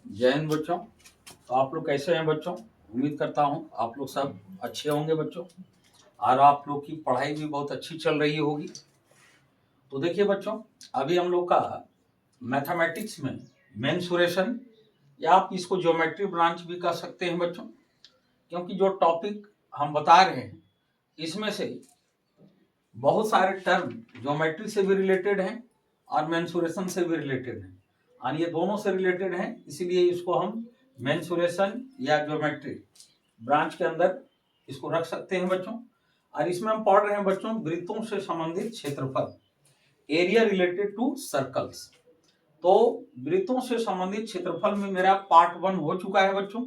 जय हिंद बच्चों। तो आप लोग कैसे हैं बच्चों? उम्मीद करता हूं आप लोग सब अच्छे होंगे बच्चों, और आप लोग की पढ़ाई भी बहुत अच्छी चल रही होगी। तो देखिए बच्चों, अभी हम लोग का मैथमेटिक्स में मेंसुरेशन, या आप इसको ज्योमेट्री ब्रांच भी कह सकते हैं बच्चों, क्योंकि जो टॉपिक हम बता रहे हैं इसमें से बहुत सारे टर्म ज्योमेट्री से भी रिलेटेड हैं और मेंसुरेशन से भी रिलेटेड हैं, और ये दोनों से रिलेटेड हैं, इसीलिए इसको हम मेंसुरेशन या ज्योमेट्री ब्रांच के अंदर इसको रख सकते हैं बच्चों। और इसमें हम पढ़ रहे हैं बच्चों वृत्तों से संबंधित क्षेत्रफल, एरिया रिलेटेड टू सर्कल्स। तो वृत्तों से संबंधित क्षेत्रफल में मेरा पार्ट 1 हो चुका है बच्चों,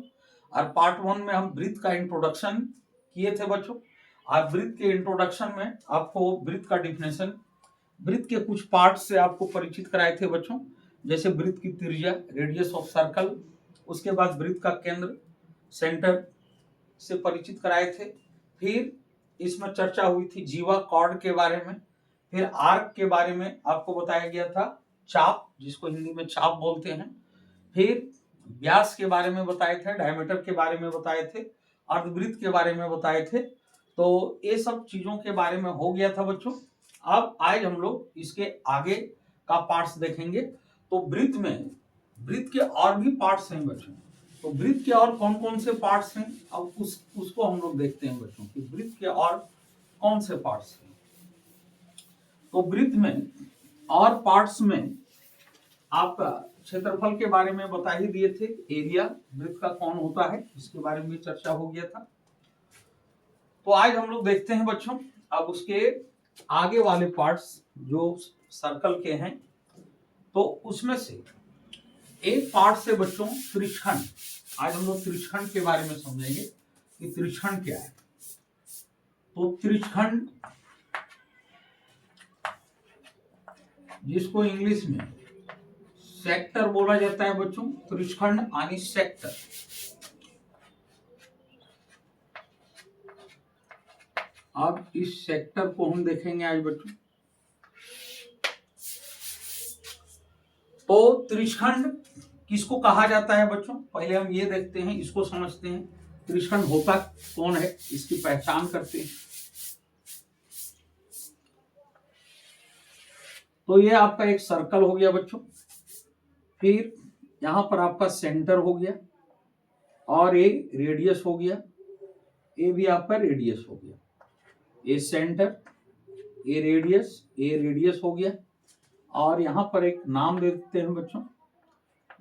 और पार्ट 1 में हम वृत्त का इंट्रोडक्शन किए थे बच्चों। और वृत्त के इंट्रोडक्शन में आपको वृत्त का डिफिनेशन, वृत्त के कुछ पार्ट से आपको परिचित कराए थे बच्चों, जैसे वृत्त की त्रिज्या, रेडियस ऑफ सर्कल, उसके बाद वृत्त का केंद्र, सेंटर से परिचित कराए थे। फिर इसमें चर्चा हुई थी जीवा कॉर्ड के बारे में, फिर आर्क के बारे में आपको बताया गया था, चाप जिसको हिंदी में चाप बोलते हैं, फिर व्यास के बारे में बताए थे, डायमीटर के बारे में बताए थे, अर्धवृत्त के बारे में बताए थे। तो ये सब चीजों के बारे में हो गया था बच्चों। अब आज हम लोग इसके आगे का पार्ट्स देखेंगे। तो वृत्त के और भी पार्ट्स हैं बच्चों। तो वृत्त के और कौन कौन से पार्ट्स हैं, अब उसको हम लोग देखते हैं बच्चों कि वृत्त के और कौन से पार्ट्स हैं। तो वृत्त में और पार्ट्स में आपका क्षेत्रफल के बारे में बता ही दिए थे, एरिया वृत्त का कौन होता है इसके बारे में चर्चा हो गया था। तो आज हम लोग देखते हैं बच्चों अब उसके आगे वाले पार्ट्स जो सर्कल के हैं। तो उसमें से एक पार्ट से बच्चों त्रिखंड, आज हम लोग त्रिखंड के बारे में समझेंगे कि त्रिखंड क्या है। तो त्रिखंड जिसको इंग्लिश में सेक्टर बोला जाता है बच्चों, त्रिखंड यानी सेक्टर। अब इस सेक्टर को हम देखेंगे आज बच्चों। तो त्रिखंड किसको कहा जाता है बच्चों, पहले हम ये देखते हैं, इसको समझते हैं त्रिखंड होता कौन है, इसकी पहचान करते हैं। तो ये आपका एक सर्कल हो गया बच्चों, फिर यहां पर आपका सेंटर हो गया, और ये रेडियस हो गया, ये भी आपका रेडियस हो गया, ये सेंटर, ये रेडियस हो गया। और यहां पर एक नाम दे देते हैं बच्चों,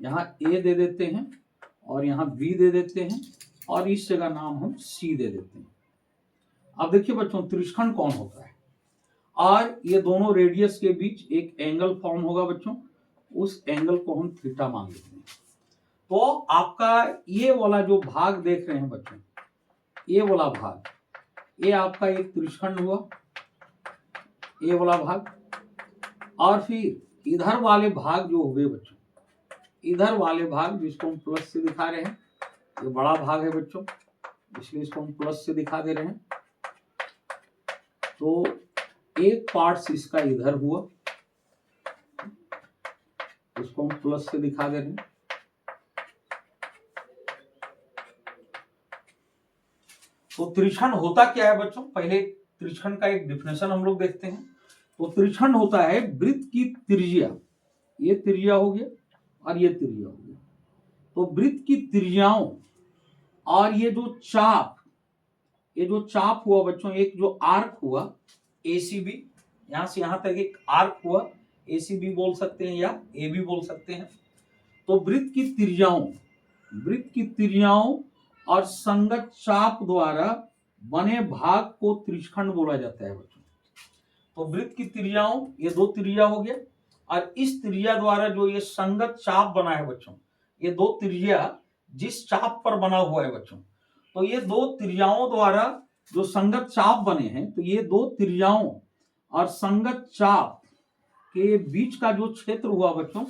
यहाँ ए दे देते हैं और यहाँ बी दे देते हैं, और इस जगह नाम हम सी दे देते हैं। अब देखिए बच्चों त्रिखंड कौन होता है, और ये दोनों रेडियस के बीच एक एंगल फॉर्म होगा बच्चों, उस एंगल को हम थीटा मान लेते हैं। तो आपका ये वाला जो भाग देख रहे हैं बच्चों, ये वाला भाग, ये आपका एक त्रिखंड हुआ, ये वाला भाग। और फिर इधर वाले भाग जो हुए बच्चों, इधर वाले भाग जिसको हम प्लस से दिखा रहे हैं, ये बड़ा भाग है बच्चों, इसलिए इसको हम प्लस से दिखा दे रहे हैं। तो एक पार्ट इसका इधर हुआ, इसको हम प्लस से दिखा दे रहे हैं। तो त्रिखंड होता क्या है बच्चों, पहले त्रिखंड का एक डिफिनेशन हम लोग देखते हैं। तो त्रिखंड होता है वृत्त की त्रिज्या, ये त्रिज्या हो गया और ये त्रिज्या हो गया। तो वृत्त की त्रिज्याओं और ये जो चाप हुआ बच्चों, एक जो आर्क हुआ एसीबी, यहां से यहां तक एक आर्क हुआ, एसीबी बोल सकते हैं या ए भी बोल सकते हैं। तो वृत्त की त्रिज्याओं और संगत चाप द्वारा बने भाग को त्रिखंड बोला जाता है बच्चों। तो वृत्त की त्रिज्याओं, ये दो त्रिज्या हो गया, और इस त्रिज्या द्वारा जो ये संगत चाप बना है बच्चों, ये दो त्रिज्या जिस चाप पर बना हुआ है बच्चों, तो ये दो त्रिज्याओं द्वारा जो संगत चाप बने हैं, तो ये दो त्रिज्याओं और संगत चाप के बीच का जो क्षेत्र हुआ बच्चों,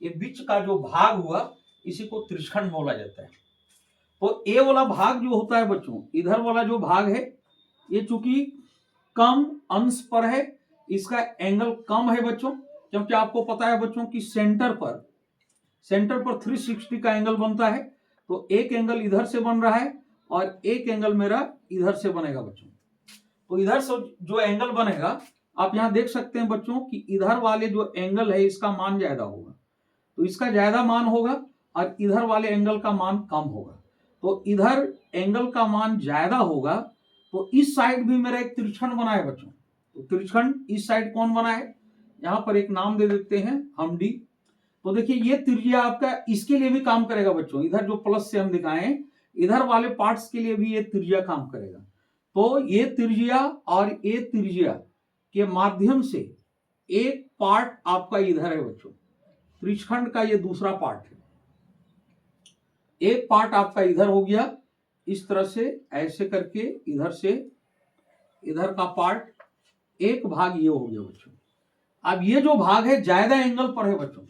ये बीच का जो भाग हुआ, इसी को त्रिखंड बोला जाता है। तो ए वाला भाग जो होता है बच्चों, इधर वाला जो भाग है, ये चूंकि कम अंश पर है, इसका एंगल कम है बच्चों, क्योंकि आपको पता है बच्चों कि सेंटर पर सेंटर पर 360 का एंगल बनता है, तो एक एंगल इधर से बन रहा है और एक एंगल मेरा इधर से बनेगा बच्चों। तो इधर से जो एंगल बनेगा आप यहां देख सकते हैं बच्चों कि इधर वाले जो एंगल है इसका मान ज्यादा होगा, तो इसका ज्यादा मान होगा और इधर वाले एंगल का मान कम होगा। तो इधर एंगल का मान ज्यादा होगा, तो इस साइड भी मेरा एक त्रिक्षण बना है बच्चों। तो त्रिक्षण इस साइड कौन बना है, यहां पर एक नाम दे देते हैं हम डी। तो देखिए ये त्रिज्या आपका इसके लिए भी काम करेगा बच्चों, इधर जो प्लस से हम दिखाएं इधर वाले पार्ट्स के लिए भी ये त्रिज्या काम करेगा। तो ये त्रिज्या और ये त्रिज्या के माध्यम से एक पार्ट आपका इधर है बच्चों, त्रिखंड का ये दूसरा पार्ट है। एक पार्ट आपका इधर हो गया, इस तरह से ऐसे करके इधर से इधर का पार्ट एक भाग ये हो गया बच्चों। अब ये जो भाग है ज्यादा एंगल पर है बच्चों,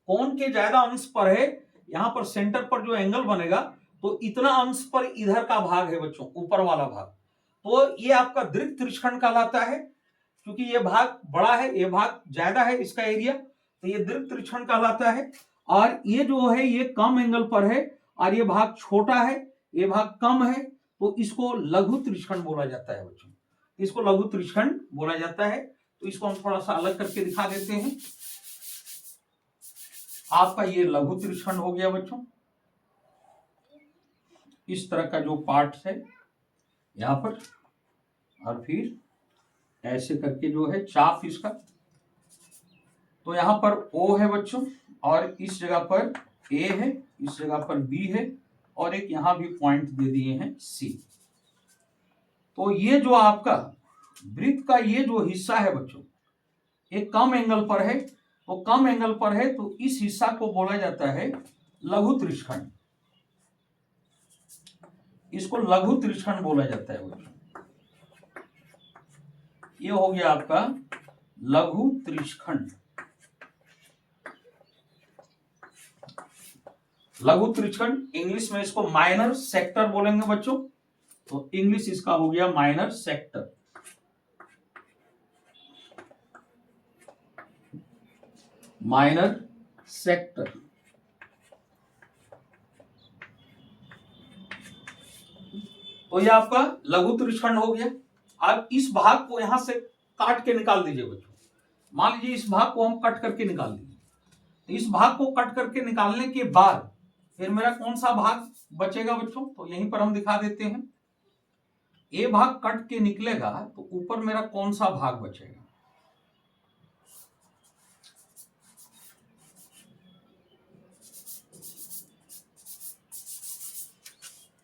कोण के ज्यादा अंश पर है, यहां पर सेंटर पर जो एंगल बनेगा तो इतना अंश पर इधर का भाग है बच्चों, ऊपर वाला भाग। तो ये आपका दीर्घ त्रिक्षण कहलाता है, क्योंकि ये भाग बड़ा है, ये भाग ज्यादा है इसका एरिया, तो ये दीर्घ त्रिक्षण कहलाता है। और ये जो है ये कम एंगल पर है और ये भाग छोटा है, ये भाग कम है, तो इसको लघु त्रिक्षण बोला जाता है बच्चों। इसको लघु त्रिक्षण बोला जाता है। तो इसको हम थोड़ा सा अलग करके दिखा देते हैं। आपका ये लघु त्रिक्षण हो गया बच्चों, इस तरह का जो पार्ट है यहां पर, और फिर ऐसे करके जो है चाप इसका, तो यहां पर O है बच्चों, और इस जगह पर A है, इस जगह पर B है, और एक यहां भी पॉइंट दे दिए हैं C। तो ये जो आपका वृत्त का ये जो हिस्सा है बच्चों, एक कम एंगल पर है, तो कम एंगल पर है तो इस हिस्सा को बोला जाता है लघु त्रिक्षण। इसको लघु त्रिक्षण बोला जाता है बच्चों। ये हो गया आपका लघु त्रिक्षण। लघु त्रिक्षण इंग्लिश में इसको माइनर सेक्टर बोलेंगे बच्चों, तो इंग्लिश इसका हो गया माइनर सेक्टर। Minor sector. तो ये आपका लघु त्रिक्षण हो गया। अब इस भाग को यहां से काट के निकाल दीजिए बच्चों। मान लीजिए इस भाग को हम कट करके निकाल दीजिए, तो इस भाग को कट करके निकालने के बाद फिर मेरा कौन सा भाग बचेगा बच्चों, तो यहीं पर हम दिखा देते हैं। ये भाग कट के निकलेगा तो ऊपर मेरा कौन सा भाग बचेगा,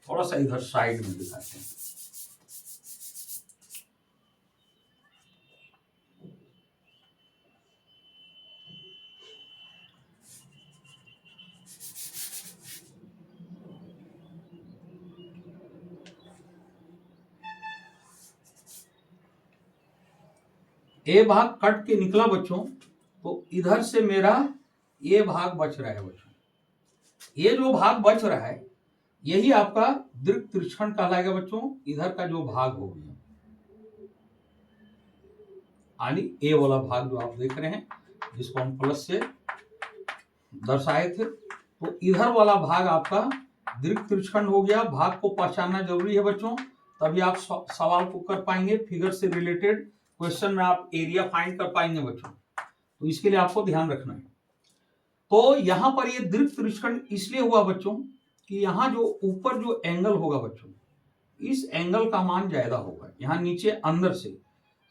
थोड़ा सा इधर साइड में दिखाते हैं। ये भाग कट के निकला बच्चों, तो इधर से मेरा ये भाग बच रहा है बच्चों। ये जो भाग बच रहा है यही आपका दीर्घ त्रिक्षण कहलाएगा बच्चों। इधर का जो भाग हो गया, यानी ए वाला भाग जो आप देख रहे हैं, जिसको हम प्लस से दर्शाए थे, तो इधर वाला भाग आपका दीर्घ त्रिक्षण हो गया। भाग को पहचानना जरूरी है बच्चों, तभी आप सवाल को कर पाएंगे। फिगर से रिलेटेड क्वेश्चन में आप एरिया फाइंड कर पाएंगे बच्चों, तो इसके लिए आपको ध्यान रखना है। तो यहां पर ये दीर्घ त्रिक्षण इसलिए हुआ बच्चों कि यहाँ जो ऊपर जो एंगल होगा बच्चों, इस एंगल का मान ज्यादा होगा। यहाँ नीचे अंदर से,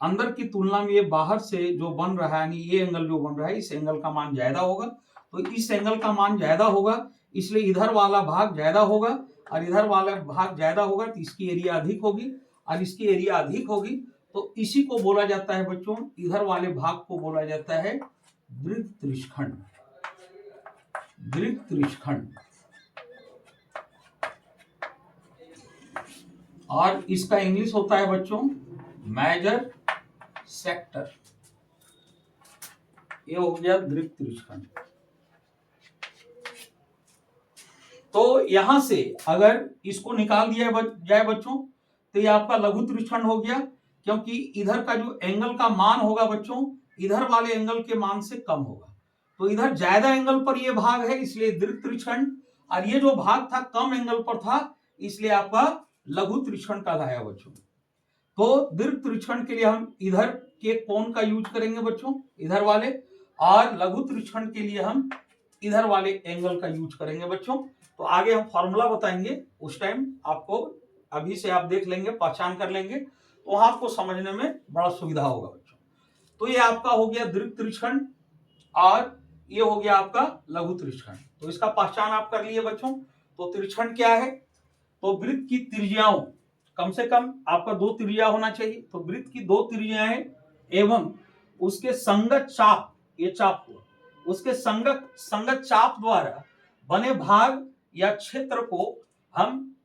अंदर की तुलना में ये बाहर से जो बन रहा है, यानी ये एंगल जो बन रहा है, इस एंगल का मान ज्यादा होगा। तो इस एंगल का मान ज्यादा होगा, इसलिए इधर वाला भाग ज्यादा होगा, और इधर वाला भाग ज्यादा होगा तो इसकी एरिया अधिक होगी, और इसकी एरिया अधिक होगी तो इसी को बोला जाता है बच्चों, इधर वाले भाग को बोला जाता है दीर्घ त्रिक्षण। दीर्घ त्रिक्षण। और इसका इंग्लिश होता है बच्चों मेजर सेक्टर। ये हो गया दीर्घ त्रिक्षण। तो यहां से अगर इसको निकाल दिया जाए बच्चों, तो ये आपका लघु त्रिक्षण हो गया, क्योंकि इधर का जो एंगल का मान होगा बच्चों, इधर वाले एंगल के मान से कम होगा। तो इधर ज्यादा एंगल पर ये भाग है इसलिए दीर्घ त्रिछंड, और ये जो भाग था कम एंगल पर था इसलिए आपका लघु त्रिछंड कहलाया बच्चों। तो दीर्घ त्रिछंड के लिए हम इधर के कोण का यूज करेंगे बच्चों, इधर वाले, और लघु त्रिछंड के लिए हम इधर वाले एंगल का यूज करेंगे बच्चों। तो आगे हम फॉर्मूला बताएंगे, उस टाइम आपको अभी से आप देख लेंगे, पहचान कर लेंगे, तो वहां आपको समझने में बड़ा सुविधा होगा बच्चों। तो ये आपका हो गया दीर्घ त्रिछंड और ये हो गया आपका लघु त्रिछंड। तो इसका पहचान आप कर लिए बच्चों। तो त्रिछंड क्या है? तो वृत्त की त्रिज्याओं, कम से कम आपका 2 त्रिज्या होना चाहिए। तो वृत्त की 2 त्रिज्याएं एवं उसके संगत चाप, ये चाप हुआ, उसके संगत चाप द्वारा बने भाग या क्षेत्र को हम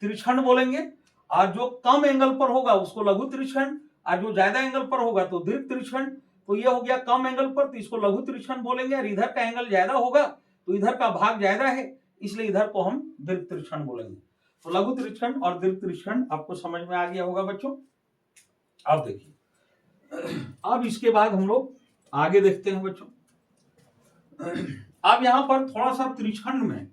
त्रिछंड बोलेंगे, और जो कम एंगल पर होगा उसको लघु त्रिछंड, और जो ज्यादा एंगल पर होगा तो दीर्घ त्रिछंड। तो ये हो गया कम एंगल पर, तो इसको लघु त्रिछंड बोलेंगे, और इधर का एंगल ज्यादा होगा तो इधर का भाग ज्यादा है इसलिए इधर को हम दीर्घ त्रिछंड बोलेंगे। तो लघु त्रिछंड और दीर्घ त्रिछंड आपको समझ में आ गया होगा बच्चों। अब देखिए, अब इसके बाद हम लोग आगे देखते हैं बच्चों। अब यहाँ पर थोड़ा सा त्रिछंड में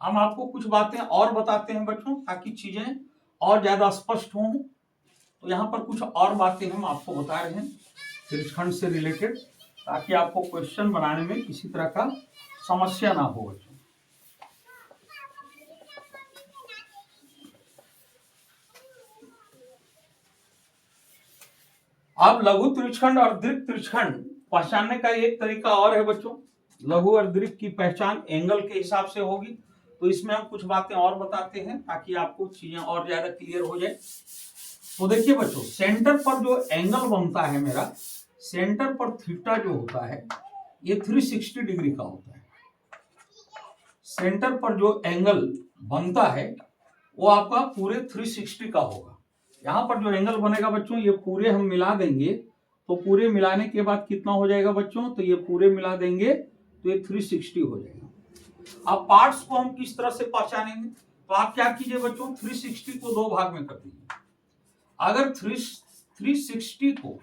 हम आपको कुछ बातें और बताते हैं बच्चों, ताकि चीजें और ज्यादा स्पष्ट हों। तो यहाँ पर कुछ और बातें हम आपको बता रहे हैं त्रिछंड से रिलेटेड, ताकि आपको क्वेश्चन बनाने में किसी तरह का समस्या ना हो बच्चों। अब लघु त्रिछंड और दीर्घ त्रिछंड पहचानने का एक तरीका और है बच्चों। लघु और दीर्घ की पहचान एंगल के हिसाब से होगी। तो इसमें हम कुछ बातें और बताते हैं ताकि आपको चीजें और ज्यादा क्लियर हो जाए। तो देखिए बच्चों, सेंटर पर जो एंगल बनता है मेरा, सेंटर पर थीटा जो होता है ये 360 डिग्री का होता है। सेंटर पर जो एंगल बनता है वो आपका पूरे 360 का होगा। यहाँ पर जो एंगल बनेगा बच्चों, ये पूरे हम मिला देंगे, तो पूरे मिलाने के बाद कितना हो जाएगा बच्चों? तो ये पूरे मिला देंगे तो ये 360 हो जाएगा। अब पार्ट्स को हम किस तरह से पहचानेंगे? तो आप क्या कीजिए बच्चों, 360 को 2 भाग में कर दीजिए। अगर 360 को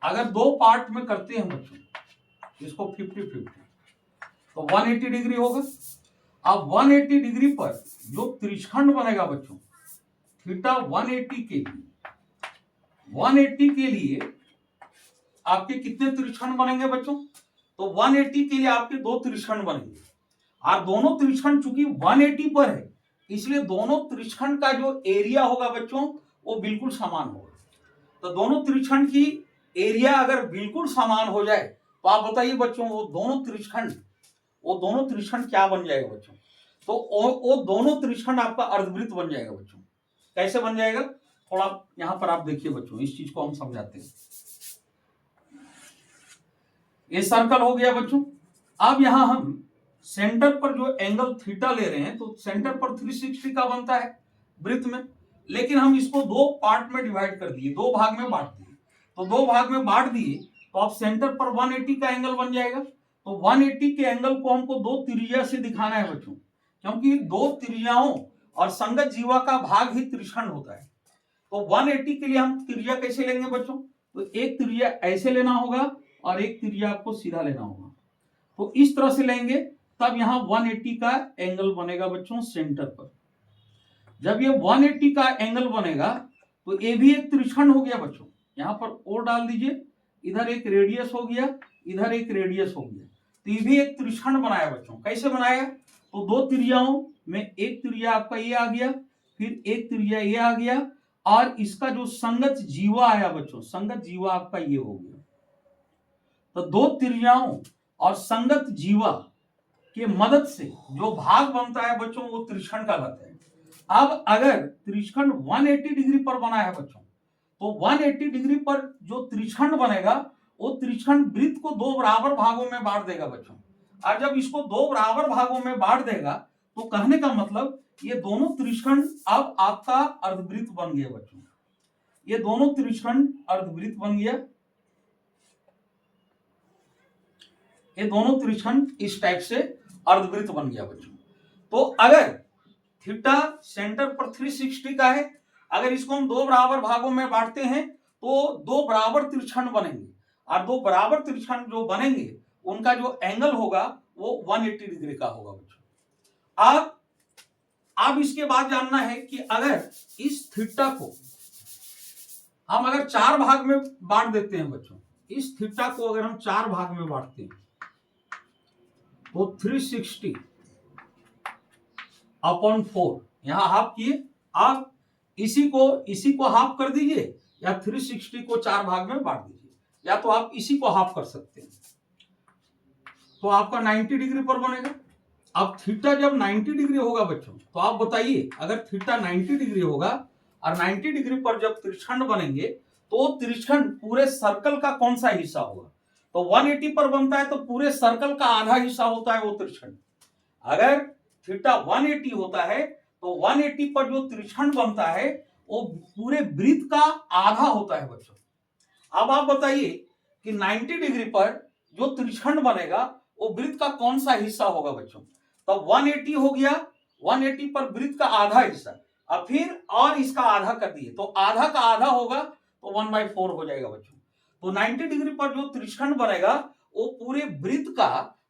अगर 2 पार्ट में करते हैं बच्चों, इसको 50-50, तो 180 डिग्री होगा। अब 180 डिग्री पर जो त्रिछंड बनेगा बच्चों, थीटा 180 के लिए आपके कितने त्रिछंड बनेंगे बच्चों? तो 180 के लिए आपके 2 त्रिछंड बनेंगे, और दोनों त्रिछंड चूंकि 180 पर है इसलिए दोनों त्रिछंड का जो एरिया होगा बच्चों वो बिल्कुल समान होगा। तो दोनों त्रिछंड की एरिया अगर बिल्कुल समान हो जाए तो आप बताइए बच्चों, वो दोनों त्रिछंड क्या बन जाएगा बच्चों? तो वो दोनों त्रिछंड आपका अर्धवृत्त बन जाएगा बच्चों। कैसे बन जाएगा? थोड़ा यहां पर आप देखिए बच्चों, इस चीज को हम समझाते हैं। ये सर्कल हो गया बच्चों। अब यहां हम सेंटर पर जो एंगल थीटा ले रहे हैं, तो सेंटर पर 360 का बनता है वृत्त में, लेकिन हम इसको 2 पार्ट में डिवाइड कर दिए, 2 भाग में बांट दिए। तो 2 भाग में बांट दिए तो अब सेंटर पर 180 का एंगल बन जाएगा। तो 180 के एंगल को हमको 2 त्रिज्या से दिखाना है बच्चों, क्योंकि 2 त्रिज्याओं और संगत जीवा का भाग ही त्रिछंड होता है। तो 180 के लिए हम त्रिज्या कैसे लेंगे बच्चों? तो एक त्रिज्या ऐसे लेना होगा और एक त्रिज्या आपको सीधा लेना होगा। तो इस तरह से लेंगे तब यहां 180 का एंगल बनेगा बच्चों सेंटर पर। जब ये 180 का एंगल बनेगा तो ये भी एक त्रिछंड हो गया बच्चों। यहां पर और डाल दीजिए, इधर एक रेडियस हो गया, इधर एक रेडियस हो गया, तो ये भी एक त्रिछंड बनाया बच्चों। कैसे बनाया? तो 2 त्रिज्याओं में एक त्रिज्या आपका ये आ गया, फिर एक त्रिज्या ये आ गया, और इसका जो संगत जीवा आया बच्चों, संगत जीवा आपका ये हो गया। तो 2 त्रिज्याओं और संगत जीवा के मदद से जो भाग बनता है बच्चों वो त्रिछंड कहलाता है। अब अगर त्रिछंड 180 डिग्री पर बना है बच्चों, तो 180 डिग्री पर जो त्रिछंड बनेगा वो त्रिछंड वृत्त को 2 बराबर भागों में बांट देगा बच्चों। और जब इसको 2 बराबर भागों में बांट देगा तो कहने का मतलब ये दोनों त्रिछंड अब आपका अर्धवृत्त बन गया बच्चों। ये दोनों त्रिछंड अर्धवृत्त बन गया। ये दोनों त्रिछंड इस टाइप से अर्धवृत्त बन गया बच्चों। तो अगर थीटा सेंटर पर 360 का है, अगर इसको हम 2 बराबर भागों में बांटते हैं तो 2 बराबर त्रिछंड बनेंगे, और 2 बराबर त्रिछंड जो बनेंगे उनका जो एंगल होगा वो 180 डिग्री का होगा बच्चों। अब इसके बाद जानना है कि अगर इस थीटा को हम अगर 4 भाग में बांट देते हैं बच्चों, इस थीटा को अगर हम 4 भाग में बांटते हैं तो 360 अपॉन 4 यहां हाफ किए, आप इसी को हाफ कर दीजिए या 360 को 4 भाग में बांट दीजिए, या तो आप इसी को हाफ कर सकते हैं, तो आपका 90 डिग्री पर बनेगा। अब थीटा जब 90 डिग्री होगा बच्चों, तो आप बताइए अगर थीटा 90 डिग्री होगा और 90 डिग्री पर जब त्रिखंड बनेंगे तो त्रिखंड पूरे सर्कल का कौन सा हिस्सा होगा? तो 180 पर बनता है तो पूरे सर्कल का आधा हिस्सा होता है वो त्रिखंड। अगर थीटा 180 होता है तो 180 पर जो त्रिखंड बनता है वो पूरे वृत्त का आधा होता है बच्चों। अब आप बताइए कि 90 डिग्री पर जो त्रिखंड बनेगा वो वृत्त का कौन सा हिस्सा होगा बच्चों? तो 180 हो गया, 180 पर वृत्त का आधा हिस्सा, अब फिर और इसका आधा कर दिए तो आधा का आधा होगा तो 1/4 हो जाएगा बच्चों। तो 90 डिग्री पर जो त्रिखंड बनेगा वो पूरे वृत्त का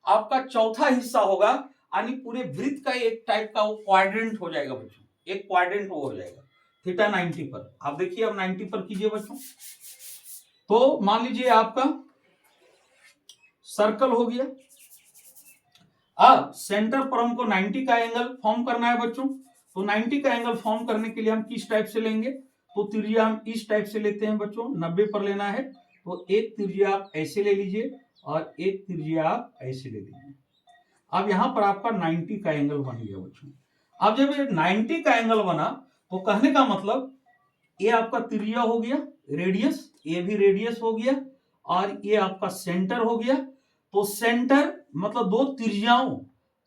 आपका चौथा हिस्सा होगा, यानी पूरे वृत्त का एक टाइप का वो क्वाड्रेंट हो जाएगा बच्चों, एक क्वाड्रेंट वो हो जाएगा थीटा 90 पर। आप देखिए अब 90 पर कीजिए बच्चों, तो मान लीजिए आपका सर्कल हो गया। अब सेंटर पर हमको 90 का एंगल फॉर्म करना है बच्चों, तो 90 का एंगल फॉर्म करने के लिए हम किस टाइप से लेंगे? तो त्रिज्या हम इस टाइप से लेते हैं बच्चों, 90 पर लेना है तो एक त्रिज्या आप ऐसे ले लीजिए और एक त्रिज्या आप ऐसे ले लीजिए। अब यहां पर आपका 90 का एंगल बन गया बच्चों। अब जब ये 90 का एंगल बना तो कहने का मतलब ये आपका त्रिज्या हो गया, रेडियस, ये भी रेडियस हो गया, और ये आपका सेंटर हो गया। तो सेंटर मतलब दो त्रिज्याओं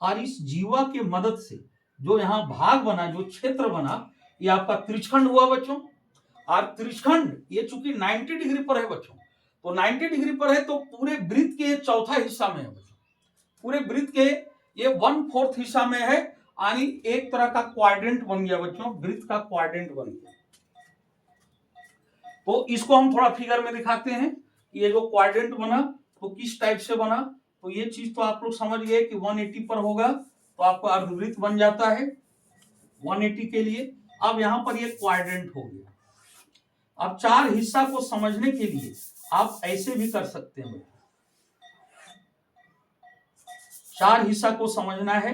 और इस जीवा के मदद से जो यहां भाग बना, जो क्षेत्र बना, ये आपका त्रिखंड हुआ बच्चों। और त्रिखंड ये चूंकि 90 डिग्री पर है बच्चों, तो 90 डिग्री पर है तो पूरे वृत्त के चौथा हिस्सा में है बच्चों, पूरे वृत्त के ये 1/4 हिस्सा में है, यानी एक तरह का क्वाड्रेंट बन गया बच्चों, वृत्त का क्वाड्रेंट बन गया। तो इसको हम थोड़ा फिगर में दिखाते हैं, ये जो क्वाड्रेंट बना तो किस टाइप से बना। तो ये चीज तो आप लोग समझ गए कि 180 पर होगा तो आपका अर्धवृत्त बन जाता है 180 के लिए। अब यहां पर ये क्वाड्रेंट हो गया। अब 4 हिस्सा को समझने के लिए आप ऐसे भी कर सकते हैं, 4 हिस्सा को समझना है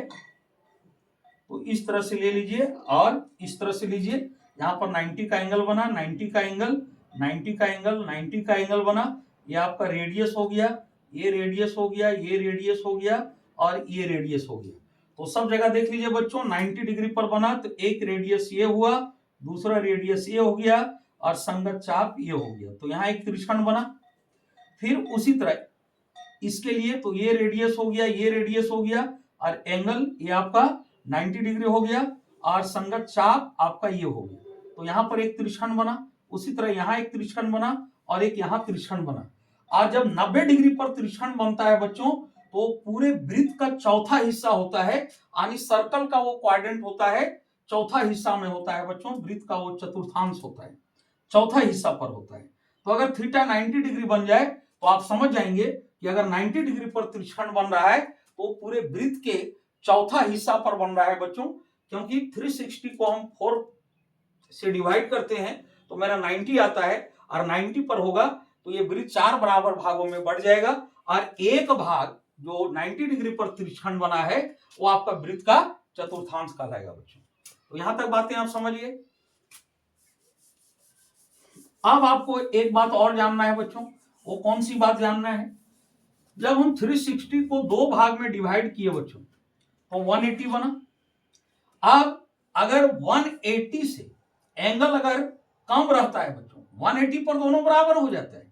तो इस तरह से ले लीजिए और इस तरह से लीजिए। यहां पर 90 का एंगल बना, 90 का एंगल, 90 का एंगल, 90 का एंगल बना, ये आपका रेडियस हो गया, ये रेडियस हो गया, ये रेडियस हो गया और ये रेडियस हो गया। तो सब जगह देख लीजिए बच्चों, 90 डिग्री पर बना तो एक रेडियस ये हुआ, दूसरा रेडियस ये हो गया और संगत चाप ये हो गया, तो यहाँ एक त्रिखंड बना। फिर उसी तरह इसके लिए तो ये रेडियस हो गया, ये रेडियस हो गया और एंगल ये आपका 90 डिग्री हो गया और संगत चाप आपका ये हो गया, तो यहाँ पर एक त्रिखंड बना। उसी तरह यहाँ एक त्रिखंड बना और एक यहाँ त्रिखंड बना। और जब 90 डिग्री पर त्रिखंड बनता है बच्चों तो पूरे वृत्त का चौथा हिस्सा होता है, यानी सर्कल का वो क्वाड्रेंट होता है, चौथा हिस्सा में होता है बच्चों, वृत्त का वो चतुर्थांश होता है, चौथा हिस्सा पर होता है। तो अगर थीटा 90 डिग्री बन जाए तो आप समझ जाएंगे कि अगर 90 डिग्री पर त्रिखंड बन रहा है तो पूरे वृत्त के चौथा हिस्सा पर बन रहा है बच्चों, क्योंकि 360 को हम 4 से डिवाइड करते हैं तो मेरा 90 आता है और 90 पर होगा तो ये वृत्त 4 बराबर भागों में बढ़ जाएगा और एक भाग जो 90 डिग्री पर त्रिखंड बना है वो आपका वृत्त का चतुर्थांश कहलाएगा बच्चों। तो यहां तक बातें आप समझिए। अब आपको एक बात और जानना है बच्चों, वो कौन सी बात जानना है? जब हम 360 को 2 भाग में डिवाइड किए बच्चों तो 180 बना। अब अगर 180 से एंगल अगर कम रहता है बच्चों, 180 पर दोनों बराबर हो जाता है।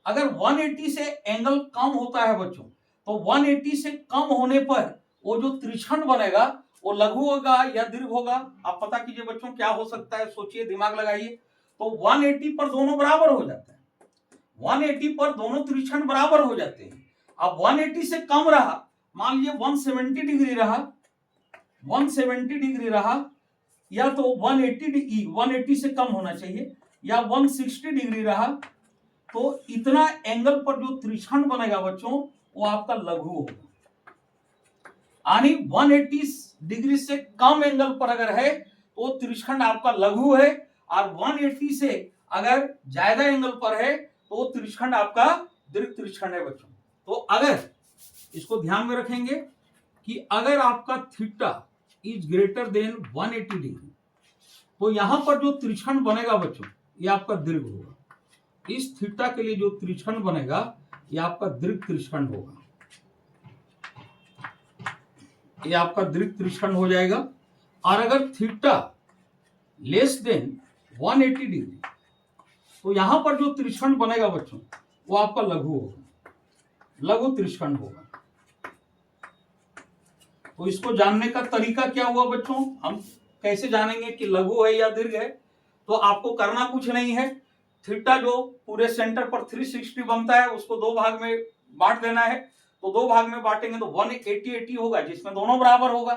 अगर 180 से एंगल कम होता है बच्चों तो 180 से कम होने पर वो जो त्रिखंड बनेगा वो लघु होगा या दीर्घ होगा? आप पता कीजिए बच्चों क्या हो सकता है, सोचिए, दिमाग लगाइए। तो 180 पर दोनों बराबर हो जाता है, 180 पर दोनों त्रिखंड बराबर हो जाते हैं। अब 180 से कम रहा, मान लीजिए 170 डिग्री रहा, 170 डिग्री रहा, या तो 180 से कम होना चाहिए, या 160 डिग्री रहा, तो इतना एंगल पर जो त्रिखंड बनेगा बच्चों वो आपका लघु होगा। यानी 180 डिग्री से कम एंगल पर अगर है तो त्रिशखंड आपका लघु है, और 180 से अगर ज्यादा एंगल पर है तो त्रिशखंड आपका दीर्घ त्रिशखंड है बच्चों। तो अगर इसको ध्यान में रखेंगे कि अगर आपका theta is greater than 180 degree, तो यहां पर जो त्रिशखंड बनेगा बच्चों ये आपका दीर्घ होगा। इस थीटा के लिए जो त्रिशखंड बनेगा ये आपका दीर्घ त्रिशखंड होगा, ये आपका दीर्घ त्रिशखंड हो जाएगा। और अगर थीटा लेस देन 180 डिग्री, तो यहां पर जो त्रिशखंड बनेगा बच्चों वो आपका लघु होगा, लघु त्रिशखंड होगा। तो इसको जानने का तरीका क्या हुआ बच्चों, हम कैसे जानेंगे कि लघु है या दीर्घ है? तो आपको करना कुछ नहीं है, थीटा जो पूरे सेंटर पर 360 बनता है उसको दो भाग में बांट देना है। तो दो भाग में बांटेंगे तो 180 होगा जिसमें दोनों बराबर होगा।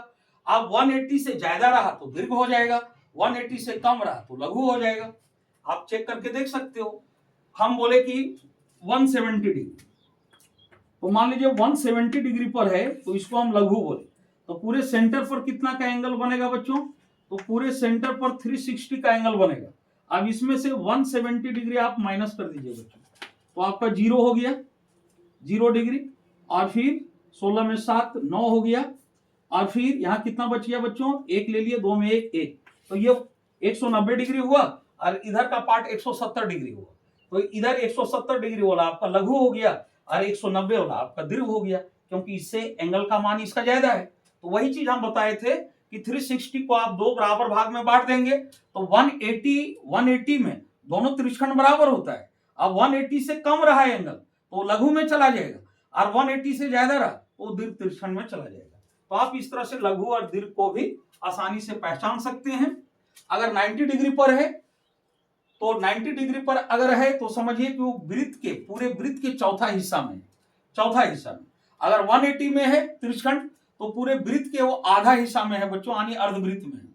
अब 180 से ज्यादा रहा तो दीर्घ हो जाएगा, 180 से कम रहा तो लघु हो जाएगा। आप चेक करके देख सकते हो। हम बोले कि 170 डिग्री, तो मान लीजिए 170 डिग्री पर है तो इसको हम लघु बोले, तो पूरे सेंटर पर कितना का एंगल बनेगा बच्चों? तो पूरे सेंटर पर 360 का एंगल बनेगा। अब इसमें से 170 डिग्री आप माइनस कर दीजिए बच्चों, तो आपका 0 हो गया, 0 डिग्री। और फिर 16 में 7 9 हो गया, और फिर यहाँ कितना बच गया बच्चों? 1 ले लिए, 2 में 1 1, तो ये 190 डिग्री हुआ, और इधर का पार्ट 170 डिग्री हुआ। तो इधर 170 डिग्री वाला आपका लघु हो गया और 190 वाला आपका दीर्घ हो गया, क्योंकि इससे एंगल का मान इसका ज्यादा है। तो वही चीज हम बताए थे कि 360 को आप दो बराबर भाग में बांट देंगे तो 180 में दोनों त्रिशखंड बराबर होता है। अब 180 से कम रहा एंगल तो लघु में चला जाएगा, और 180 से ज्यादा रहा तो दीर्घ त्रिशखंड में चला जाएगा। तो आप इस तरह से लघु और दीर्घ को भी आसानी से पहचान सकते हैं। अगर 90 डिग्री पर है तो 90 डिग्री पर अगर है तो समझिए कि वो वृत्त के, पूरे वृत्त के चौथा हिस्सा में। अगर 180 में है त्रिशखंड तो पूरे वृत्त के वो आधा हिस्सा में है बच्चों, यानी अर्धवृत्त में है।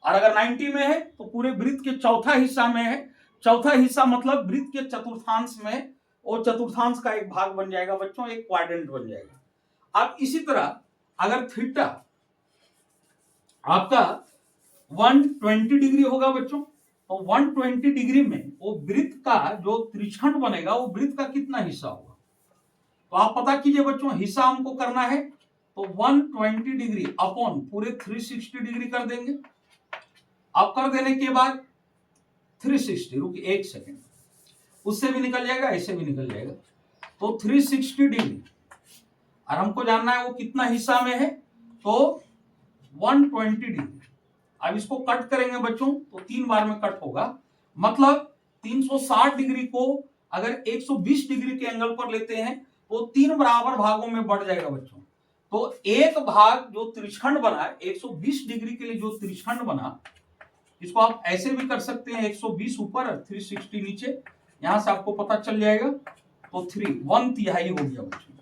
और अगर 90 में है तो पूरे वृत्त के चौथा हिस्सा में है। चौथा हिस्सा मतलब वृत्त के चतुर्थांश में, और चतुर्थांश का एक भाग बन जाएगा बच्चों, एक क्वाड्रेंट बन जाएगा। अब इसी तरह अगर थीटा आपका 120 डिग्री होगा बच्चों, तो 120 डिग्री में वो वृत्त का जो त्रिशखंड बनेगा वो वृत्त का कितना हिस्सा होगा? तो आप पता कीजिए बच्चों, हिस्सा हमको करना है तो 120 डिग्री अपॉन पूरे 360 डिग्री कर देंगे। अब कर देने के बाद 360, रुकिए 1 सेकेंड, उससे भी निकल जाएगा, ऐसे भी निकल जाएगा। तो 360 डिग्री, और हमको जानना है वो कितना हिस्सा में है, तो 120 डिग्री। अब इसको कट करेंगे बच्चों तो 3 बार में कट होगा, मतलब 360 डिग्री को अगर 120 डिग्री के एंगल पर लेते हैं तो 3 बराबर भागों में बढ़ जाएगा बच्चों। तो एक भाग जो त्रिशखंड बना है 120 डिग्री के लिए, जो त्रिशखंड बना, इसको आप ऐसे भी कर सकते हैं, 120 ऊपर 360 नीचे, यहां से आपको पता चल जाएगा। तो 1/3 हो गया बच्चों,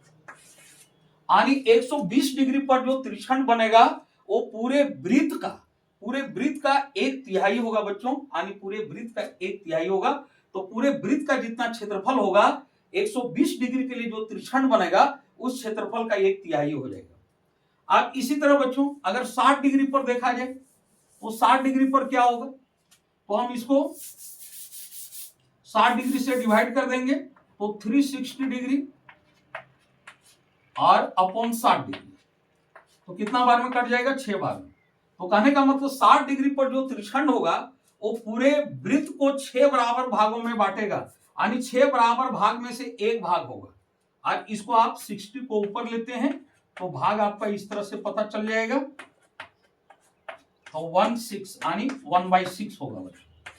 यानी 120 डिग्री पर जो त्रिशखंड बनेगा वो पूरे वृत्त का 1/3 होगा बच्चों, यानी पूरे वृत्त का 1/3 होगा। तो पूरे वृत्त का जितना क्षेत्रफल होगा 120 डिग्री के लिए जो त्रिशखंड बनेगा उस क्षेत्रफल का 1/3 हो जाएगा। अब इसी तरह बच्चों अगर 60 डिग्री पर देखा जाए तो 60 डिग्री पर क्या होगा? तो हम इसको 60 डिग्री से डिवाइड कर देंगे तो 360 डिग्री और अपॉन 60 डिग्री, तो कितना बार में कट जाएगा? 6 बार में। तो कहने का मतलब 60 डिग्री पर जो त्रिशखंड होगा वो पूरे वृत्त को 6 बराबर भागों में बांटेगा, यानी 6 बराबर भाग में से एक भाग होगा। और इसको आप 60 को ऊपर लेते हैं तो भाग आपका इस तरह से पता चल जाएगा, तो 1/6 यानी 1/6 होगा बच्चों,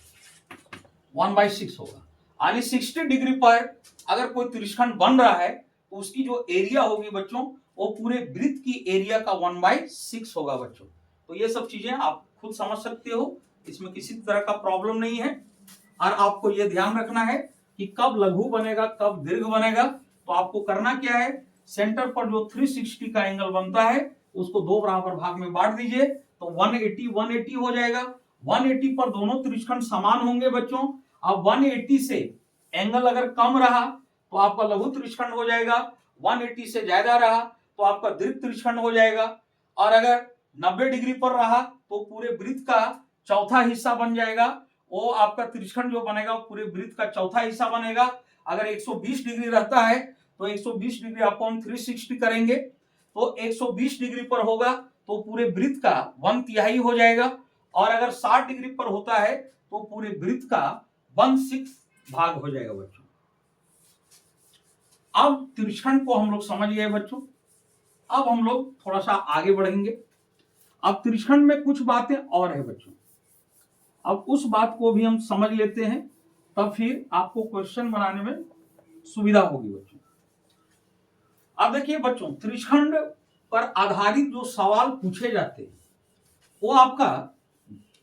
1/6 होगा। यानी 60 डिग्री पर अगर कोई त्रिशखंड बन रहा है तो उसकी जो एरिया होगी बच्चों वो पूरे वृत्त की एरिया का 1/6 होगा बच्चों। तो ये सब चीजें आप खुद समझ सकते हो, इसमें किसी तरह का प्रॉब्लम नहीं है। और आपको ये ध्यान रखना है कि कब लघु बनेगा कब दीर्घ बनेगा। तो आपको करना क्या है, सेंटर पर जो 360 का एंगल बनता है उसको 2 बराबर भाग में बांट दीजिए तो 180 हो जाएगा। 180 पर दोनों त्रिशखंड समान होंगे बच्चों। अब 180 से एंगल अगर कम रहा तो आपका लघु त्रिशखंड हो जाएगा, 180 से ज्यादा रहा तो आपका दीर्घ तिरछण हो जाएगा, और अगर 90 डिग्री पर रहा तो पूरे वृत्त का चौथा हिस्सा बन जाएगा। वो आपका तिरछण जो बनेगा वो पूरे वृत्त का चौथा हिस्सा बनेगा। अगर 120 डिग्री रहता है तो 120 डिग्री अपॉन 360 करेंगे तो 120 डिग्री पर होगा तो पूरे वृत्त का 1/3 हो जाएगा, और अगर 60 डिग्री पर होता है तो पूरे वृत्त का 1/6 भाग हो जाएगा बच्चों। अब तिरछण को हम लोग समझ गए बच्चों। अब हम लोग थोड़ा सा आगे बढ़ेंगे। अब तिरछण में कुछ बातें और है बच्चों, अब उस बात को भी हम समझ लेते हैं, तब फिर आपको क्वेश्चन बनाने में सुविधा होगी बच्चों। अब देखिए बच्चों, तिरछण पर आधारित जो सवाल पूछे जाते हैं वो आपका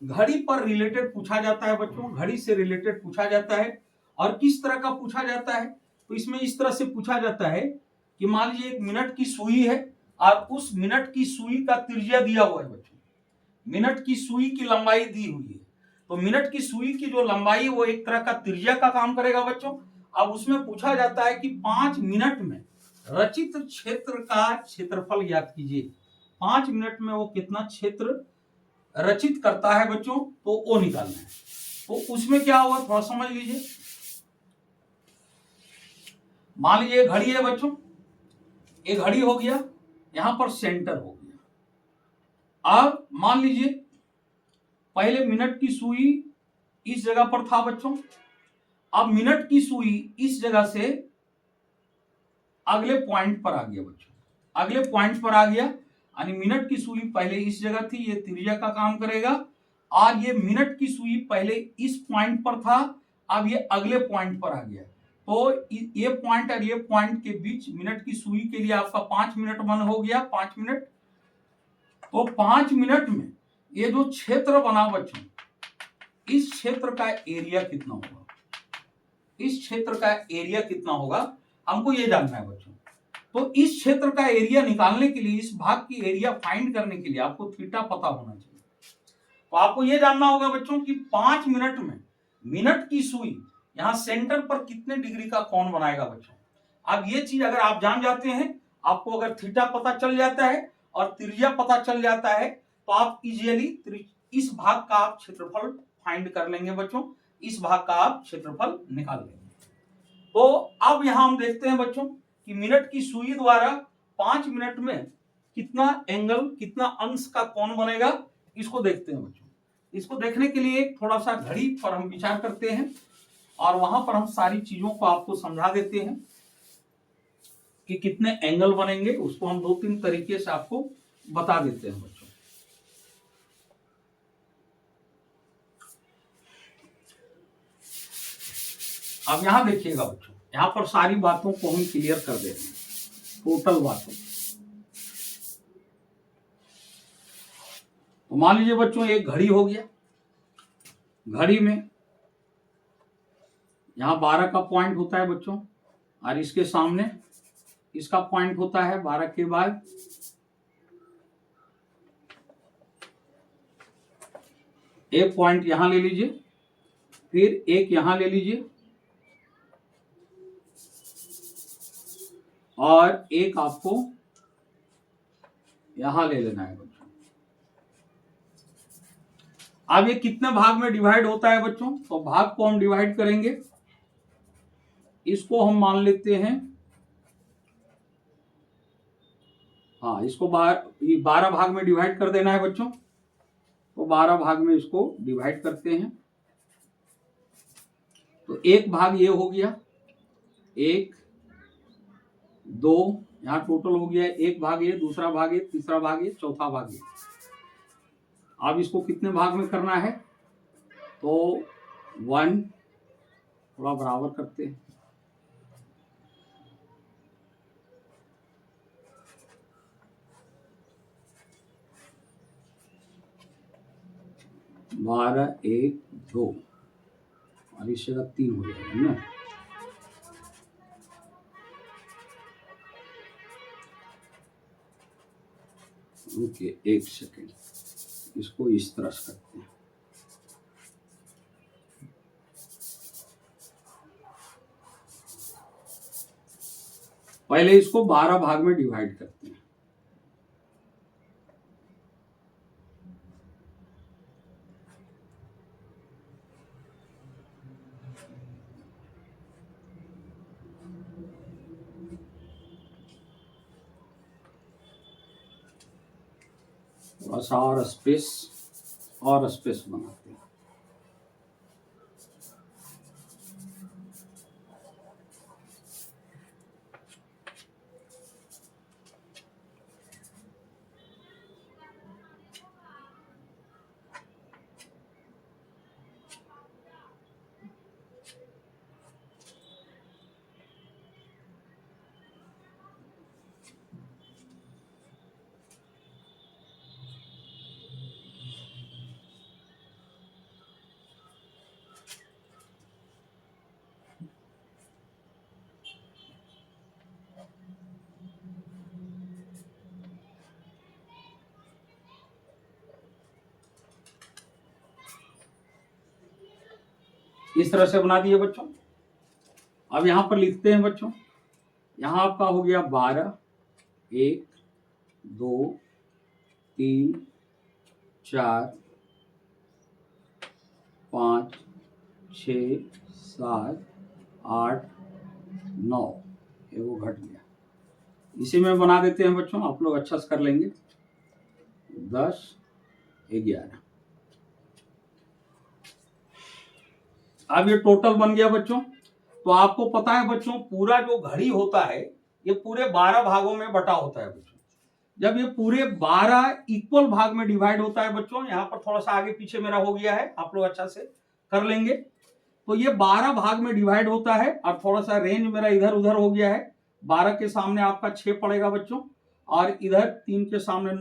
घड़ी पर रिलेटेड पूछा जाता है बच्चों, घड़ी से रिलेटेड पूछा जाता है। और किस तरह का पूछा जाता है, तो इसमें इस तरह से पूछा जाता है कि मान लीजिए 1 मिनट की सुई है और उस मिनट की सुई का त्रिज्या दिया हुआ है बच्चों, मिनट की सुई की लंबाई दी हुई है, तो मिनट की सुई की जो लंबाई वो एक तरह का त्रिज्या का काम करेगा बच्चों। अब उसमें पूछा जाता है कि 5 मिनट में रचित क्षेत्र का क्षेत्रफल ज्ञात कीजिए। 5 मिनट में वो कितना क्षेत्र रचित करता है बच्चों, तो वो निकालना है। तो उसमें क्या होगा थोड़ा समझ लीजिए। मान लीजिए घड़ी है बच्चों, एक घड़ी हो गया, यहां पर सेंटर हो गया। अब मान लीजिए पहले मिनट की सुई इस जगह पर था बच्चों, अब मिनट की सुई इस जगह से अगले पॉइंट पर आ गया बच्चों, अगले पॉइंट पर आ गया, यानी मिनट की सुई पहले इस जगह थी, ये त्रिज्या का काम करेगा, और ये मिनट की सुई पहले इस पॉइंट पर था, अब ये अगले पॉइंट पर आ गया। तो ये पॉइंट और ये पॉइंट के बीच मिनट की सुई के लिए आपका 5 मिनट बन हो गया, 5 मिनट। तो 5 मिनट में ये जो क्षेत्र बना बच्चों, इस क्षेत्र का एरिया कितना होगा, इस क्षेत्र का एरिया कितना होगा हमको ये जानना है बच्चों। तो इस क्षेत्र का एरिया निकालने के लिए, इस भाग की एरिया फाइंड करने के लिए आपको थीटा पता होना चाहिए। तो आपको ये जानना होगा बच्चों कि 5 मिनट में मिनट की सुई यहां सेंटर पर कितने डिग्री का कोण बनाएगा बच्चों। अब ये चीज अगर आप जान जाते हैं, आपको अगर थीटा पता चल जाता है और त्रिज्या पता चल जाता है, तो आप इजीली इस भाग का आप क्षेत्रफल फाइंड कर लेंगे बच्चों, इस भाग का आप क्षेत्रफल निकाल लेंगे। तो अब यहां हम देखते हैं बच्चों कि मिनट की सुई द्वारा 5 मिनट में कितना एंगल, कितना अंश का कोण बनेगा, इसको देखते हैं बच्चों। इसको देखने के लिए थोड़ा सा घड़ी पर हम विचार करते हैं और वहां पर हम सारी चीजों को आपको समझा देते हैं कि कितने एंगल बनेंगे, उसको हम 2-3 तरीके से आपको बता देते हैं बच्चों। अब यहां देखिएगा बच्चों, यहां पर सारी बातों को हम क्लियर कर देते हैं, टोटल बातों। तो मान लीजिए बच्चों एक घड़ी हो गया, घड़ी में यहां 12 का पॉइंट होता है बच्चों, और इसके सामने इसका पॉइंट होता है 12 के बाद। एक पॉइंट यहां ले लीजिए, फिर एक यहां ले लीजिए, और एक आपको यहां ले लेना है बच्चों। अब ये कितने भाग में डिवाइड होता है बच्चों, तो भाग को हम डिवाइड करेंगे, इसको हम मान लेते हैं, हाँ इसको 12 भाग में डिवाइड कर देना है बच्चों। तो 12 भाग में इसको डिवाइड करते हैं, तो एक भाग ये हो गया, 1 2, यहां टोटल हो गया एक भाग ये, दूसरा भाग ये, तीसरा भाग ये, चौथा भाग ये। अब इसको कितने भाग में करना है, तो 1, थोड़ा बराबर करते हैं, बारह 1 2, और इस जगह 3 हो जाएगा ना। ओके, एक सेकेंड, इसको इस तरह से करते हैं। पहले इसको 12 भाग में डिवाइड करते हैं। थोड़ा सा और स्पेस बनाते हैं। इस तरह से बना दिए बच्चों। अब यहां पर लिखते हैं बच्चों, यहां आपका हो गया 12, 1 2 3 4 5 6 7 8 9, ये वो घट गया। इसी में बना देते हैं बच्चों, आप लोग अच्छा से कर लेंगे। 10 11। अब ये टोटल बन गया बच्चों। तो आपको पता है बच्चों, पूरा जो घड़ी होता है ये पूरे 12 भागों में बटा होता है बच्चों। जब ये पूरे 12 इक्वल भाग में डिवाइड होता है बच्चों, यहाँ पर थोड़ा सा आगे पीछे मेरा हो गया है, आप लोग अच्छा से कर लेंगे। तो ये 12 भाग में डिवाइड होता है और थोड़ा सा रेंज मेरा इधर उधर हो गया है। 12 के सामने आपका 6 पड़ेगा बच्चों, और इधर 3 के सामने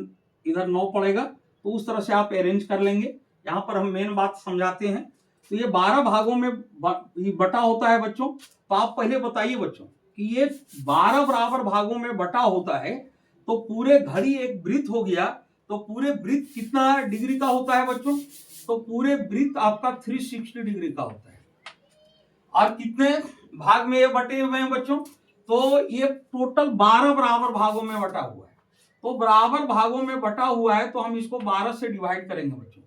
इधर 9 पड़ेगा। तो उस तरह से आप अरेंज कर लेंगे। यहाँ पर हम मेन बात समझाते हैं। तो ये 12 भागों में बटा होता है बच्चों। तो आप पहले बताइए बच्चों कि ये 12 बराबर भागों में बटा होता है, तो पूरे घड़ी एक वृत्त हो गया। तो पूरे वृत्त कितना डिग्री का होता है बच्चों? तो पूरे वृत्त आपका 360 डिग्री का होता है। और कितने भाग में ये बटे हुए हैं बच्चों? तो ये टोटल 12 बराबर भागों में बटा हुआ है। तो बराबर भागों में बटा हुआ है, तो हम इसको 12 से डिवाइड करेंगे बच्चों।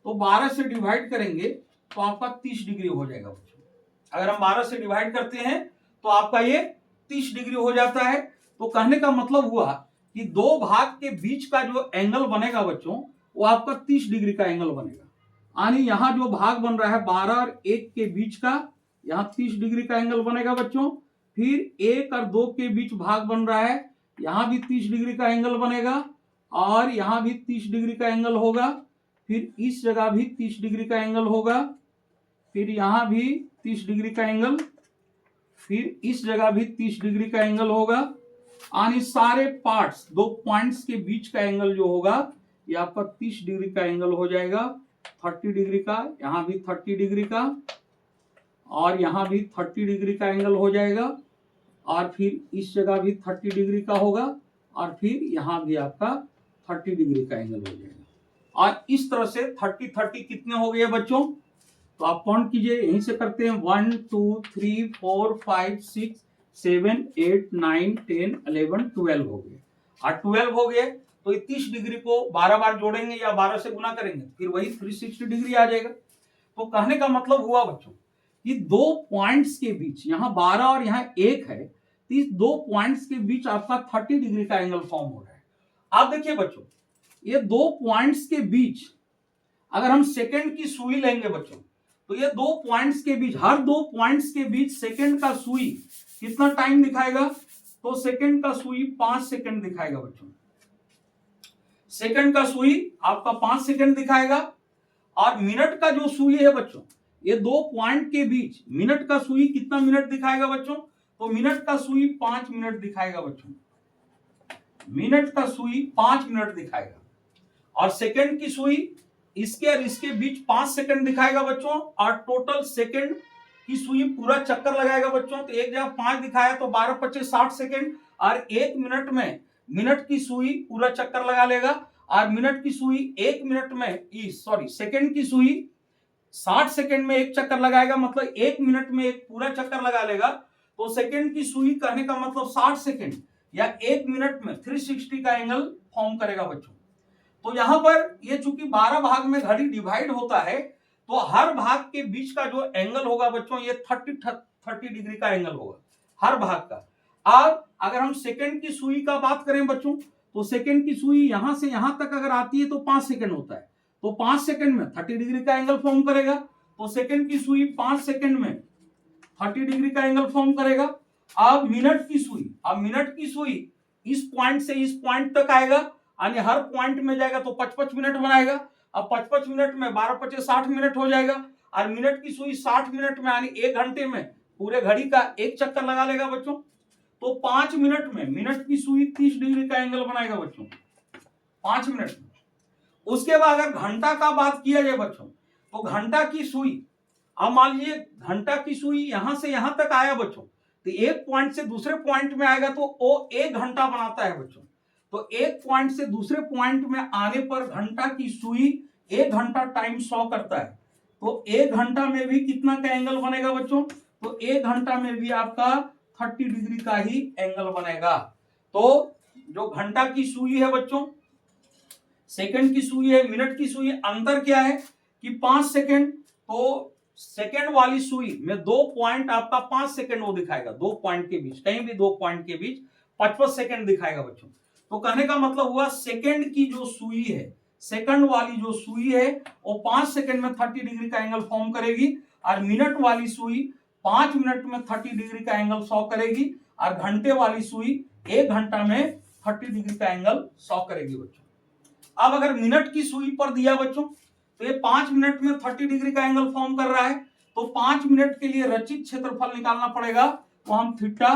तो 12 से डिवाइड करेंगे तो आपका 30 डिग्री हो जाएगा बच्चों। अगर हम 12 से डिवाइड करते हैं तो आपका ये 30 डिग्री हो जाता है। तो कहने का मतलब हुआ कि दो भाग के बीच का जो एंगल बनेगा बच्चों, वो आपका 30 डिग्री का एंगल बनेगा। यानी यहाँ जो भाग बन रहा है 12 और 1 के बीच का, यहाँ 30 डिग्री का एंगल बनेगा बच्चों। फिर 1 और 2 के बीच भाग बन रहा है, यहाँ भी 30 डिग्री का एंगल बनेगा, और यहाँ भी 30 डिग्री का एंगल होगा। फिर इस जगह भी 30 डिग्री का एंगल होगा, फिर यहाँ भी 30 डिग्री का एंगल, फिर इस जगह भी 30 डिग्री का एंगल होगा। यानी सारे पार्ट्स, दो पॉइंट्स के बीच का एंगल जो होगा ये आपका 30 डिग्री का एंगल हो जाएगा। 30 डिग्री का, यहाँ भी 30 डिग्री का, और यहाँ भी 30 डिग्री का एंगल हो जाएगा। और फिर इस जगह भी 30 डिग्री का होगा, और फिर यहाँ भी आपका 30 डिग्री का एंगल हो जाएगा। और इस तरह से 30 कितने हो गए बच्चों? तो आप काउंट कीजिए, यहीं से करते हैं। 1 2 3 4 5 6 7 8 9 10 11 12 हो गए। और 12 हो गए तो 30 डिग्री को 12 बार जोड़ेंगे या 12 से गुना करेंगे, फिर वही 360 डिग्री आ जाएगा। तो कहने का मतलब हुआ बच्चों कि दो पॉइंट्स के बीच, यहाँ 12 और यहाँ 1 है, तो इस दो पॉइंट्स के बीच आपका 30 डिग्री का एंगल फॉर्म हो रहा है। आप देखिए बच्चों, ये दो पॉइंट्स के बीच अगर हम सेकंड की सुई लेंगे बच्चों, तो ये दो पॉइंट्स के बीच, हर दो पॉइंट्स के बीच सेकंड का सुई कितना टाइम दिखाएगा? तो सेकंड का सुई 5 सेकंड दिखाएगा बच्चों। सेकंड का सुई आपका 5 सेकंड दिखाएगा। और मिनट का जो सुई है बच्चों, ये दो पॉइंट के बीच मिनट का सुई कितना मिनट दिखाएगा बच्चों? तो मिनट का सुई 5 मिनट दिखाएगा बच्चों। मिनट का सुई 5 मिनट दिखाएगा। और सेकंड की सुई इसके और इसके बीच 5 सेकंड दिखाएगा बच्चों। और टोटल सेकंड की सुई पूरा चक्कर लगाएगा बच्चों। तो एक जगह 5 दिखाया तो 12 25 60 सेकंड। और 1 मिनट में मिनट की सुई पूरा चक्कर लगा लेगा। और मिनट की सुई 1 मिनट में सेकंड की सुई 60 सेकंड में एक चक्कर लगाएगा, मतलब 1 मिनट में एक पूरा चक्कर लगा लेगा। तो सेकंड की सुई कहने का मतलब 60 सेकंड या 1 मिनट में 360 का एंगल फॉर्म करेगा बच्चों। तो यहां पर ये चूंकि 12 भाग में घड़ी डिवाइड होता है, तो हर भाग के बीच का जो एंगल होगा बच्चों ये 30 डिग्री का एंगल होगा हर भाग का। अब अगर हम सेकंड की सुई का बात करें बच्चों, तो सेकंड की सुई यहां से यहां तक अगर आती है तो 5 सेकंड होता है, तो 5 सेकंड में 30 डिग्री का एंगल फॉर्म करेगा। तो सेकंड की सुई 5 सेकंड में 30 डिग्री का एंगल फॉर्म करेगा। अब मिनट की सुई इस पॉइंट से इस पॉइंट तक आएगा, यानी हर पॉइंट में जाएगा तो 55 मिनट बनाएगा। अब 55 मिनट में 12 पचे 60 मिनट हो जाएगा, और मिनट की सुई 60 मिनट में यानी 1 घंटे में पूरे घड़ी का एक चक्कर लगा लेगा बच्चों। तो 5 मिनट में मिनट की सुई 30 डिग्री का एंगल बनाएगा बच्चों, 5 मिनट में। उसके बाद अगर घंटा का बात किया जाए बच्चों, तो घंटा की सुई, अब मान लीजिए घंटा की सुई यहां से यहां तक आया बच्चों, तो एक पॉइंट से दूसरे पॉइंट में आएगा तो वो 1 घंटा बनाता है बच्चों। तो एक पॉइंट से दूसरे पॉइंट में आने पर घंटा की सुई 1 घंटा टाइम 100 करता है। तो 1 घंटा में भी कितना का एंगल बनेगा बच्चों, तो 1 घंटा में भी आपका 30 डिग्री का ही एंगल बनेगा। तो जो घंटा की सुई है बच्चों, सेकंड की सुई है, मिनट की सुई, अंतर क्या है कि 5 सेकंड। तो सेकंड वाली सुई में 2 पॉइंट आपका 5 सेकंड वो दिखाएगा, 2 पॉइंट के बीच, कहीं भी 2 पॉइंट के बीच 55 सेकंड दिखाएगा बच्चों। तो कहने का मतलब हुआ सेकंड की जो सुई है, सेकंड वाली जो सुई है वो 5 सेकंड में 30 डिग्री का एंगल फॉर्म करेगी, और मिनट वाली सुई 5 मिनट में 30 डिग्री का एंगल 100 करेगी, और घंटे वाली सुई 1 घंटा में 30 डिग्री का एंगल 100 करेगी बच्चों। अब अगर मिनट की सुई पर दिया बच्चों, तो ये 5 मिनट में 30 डिग्री का एंगल फॉर्म कर रहा है, तो 5 मिनट के लिए रचित क्षेत्रफल निकालना पड़ेगा, तो हम थीटा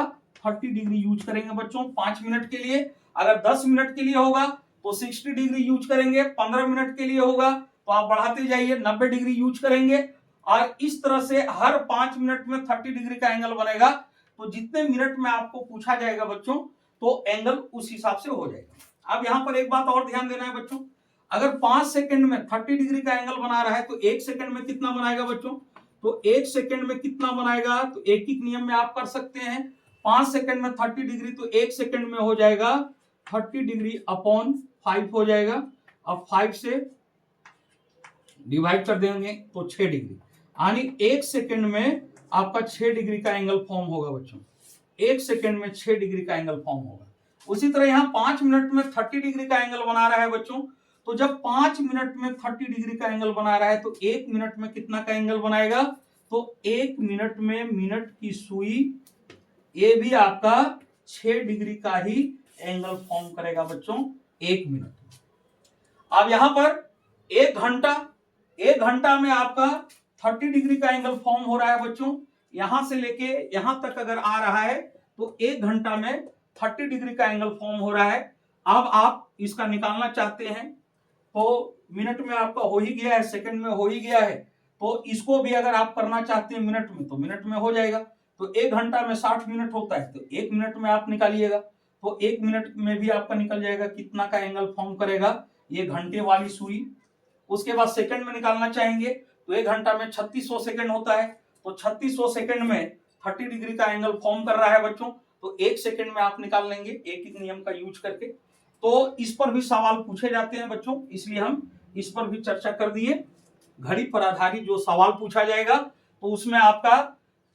30 डिग्री यूज करेंगे बच्चों 5 मिनट के लिए। अगर 10 मिनट के लिए होगा तो 60 डिग्री यूज करेंगे, 15 मिनट के लिए होगा तो आप बढ़ाते जाइए 90 डिग्री यूज करेंगे, और इस तरह से हर 5 मिनट में 30 डिग्री का एंगल बनेगा। तो जितने मिनट में आपको पूछा जाएगा बच्चों, तो एंगल उस हिसाब से हो जाएगा। अब यहां पर एक बात और ध्यान देना है बच्चों, अगर 5 सेकंड में 30 डिग्री का एंगल बना रहा है तो 1 सेकंड में कितना बनाएगा बच्चों, तो 1 सेकंड में कितना बनाएगा, तो एक ही नियम में आप कर सकते हैं। 5 सेकंड में 30 डिग्री, तो 1 सेकंड में हो जाएगा 30 डिग्री अपॉन 5 हो जाएगा। अब 5 से डिवाइड कर देंगे तो 6 डिग्री, यानी 1 सेकंड में आपका 6 डिग्री का एंगल फॉर्म होगा बच्चों, 1 सेकंड में 6 डिग्री का एंगल फॉर्म होगा। उसी तरह यहाँ 5 मिनट में 30 डिग्री का एंगल बना रहा है बच्चों, तो जब 5 मिनट में 30 डिग्री का एंगल बना रहा है तो 1 मिनट में कितना का एंगल बनाएगा, तो 1 मिनट में मिनट की सुई ये भी आपका 6 डिग्री का ही एंगल फॉर्म करेगा बच्चों 1 मिनट। अब यहां पर 1 घंटा में आपका 30 डिग्री का एंगल फॉर्म हो रहा है बच्चों, यहां से लेके यहां तक अगर आ रहा है तो 1 घंटा में 30 डिग्री का एंगल फॉर्म हो रहा है। अब आप इसका निकालना चाहते हैं तो मिनट में आपका हो ही गया है, सेकंड में हो ही गया है, तो इसको भी अगर आप करना चाहते हैं मिनट में तो मिनट में हो जाएगा। तो 1 घंटा में 60 मिनट होता है, तो 1 मिनट में आप निकालिएगा, तो 1 मिनट में भी आपका निकल जाएगा कितना का एंगल फॉर्म करेगा ये घंटे वाली सुई। उसके बाद सेकंड में निकालना चाहेंगे तो 1 घंटा में 3600 सेकंड होता है, तो 3600 सेकंड में 30 डिग्री का एंगल फॉर्म कर रहा है बच्चों, तो 1 सेकंड में आप निकाल लेंगे एक ही नियम का यूज करके। तो इस पर भी सवाल पूछे जाते हैं बच्चों, इसलिए हम इस पर भी चर्चा कर दिए। घड़ी पर आधारित जो सवाल पूछा जाएगा तो उसमें आपका